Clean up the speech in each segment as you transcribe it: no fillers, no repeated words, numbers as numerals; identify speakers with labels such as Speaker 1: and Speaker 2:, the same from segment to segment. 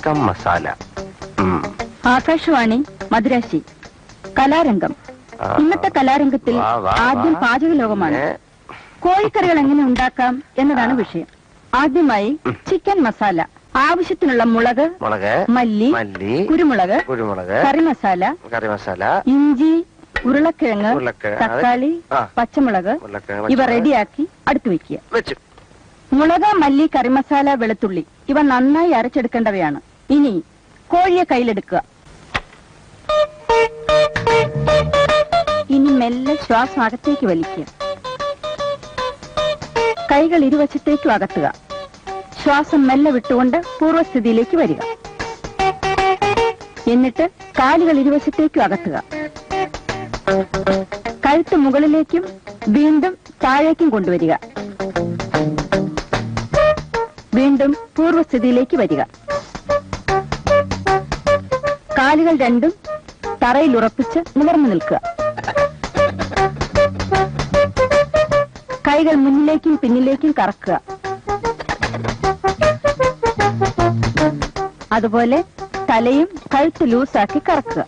Speaker 1: Chicken masala.
Speaker 2: Akashvani മദ്രാശി. കലാരംഗം. ഇന്നത്തെ കലാരംഗത്തിൽ ആദ്യം പാചക ലോകമാണ്. കോഴിക്കറികൾ എങ്ങനെ ഉണ്ടാക്കാം എന്നതാണ് വിഷയം. ആദ്യമായി ചിക്കൻ മസാല. ആവശ്യത്തിനുള്ള മുളക്, മല്ലി, കുരുമുളക്, കറി മസാല, ഇഞ്ചി, ഉരുളക്കിഴങ്ങ്, തക്കാളി, പച്ചമുളക് ഇവ റെഡിയാക്കി അടുത്ത് വെക്കുക. മുളക്, മല്ലി, കറി മസാല, വെളുത്തുള്ളി ഇവ നന്നായി അരച്ചെടുക്കേണ്ടവയാണ്. ഇനി കോഴിയെ കയ്യിലെടുക്കുക. ഇനി മെല്ലെ ശ്വാസം അകത്തേക്ക് വലിക്കുക. കൈകൾ ഇരുവശത്തേക്കും അകത്തുക. ശ്വാസം മെല്ലെ വിട്ടുകൊണ്ട് പൂർവ്വസ്ഥിതിയിലേക്ക് വരിക. എന്നിട്ട് കാലുകൾ ഇരുവശത്തേക്കും അകത്തുക. കഴുത്ത് മുകളിലേക്കും വീണ്ടും താഴേക്കും കൊണ്ടുവരിക. വീണ്ടും പൂർവ്വസ്ഥിതിയിലേക്ക് വരിക. കാലുകൾ രണ്ടും തറയിൽ ഉറപ്പിച്ച് നിവർന്നു നിൽക്കുക. കൈകൾ മുന്നിലേക്കും പിന്നിലേക്കും കറക്കുക. അതുപോലെ തലയും കഴുത്ത് ലൂസാക്കി കറക്കുക.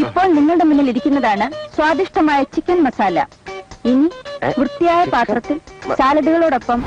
Speaker 2: ഇപ്പോൾ നിങ്ങളുടെ മുന്നിൽ ഇരിക്കുന്നതാണ് സ്വാദിഷ്ടമായ ചിക്കൻ മസാല. ഇനി വൃത്തിയായ പാത്രത്തിൽ സാലഡുകളോടൊപ്പം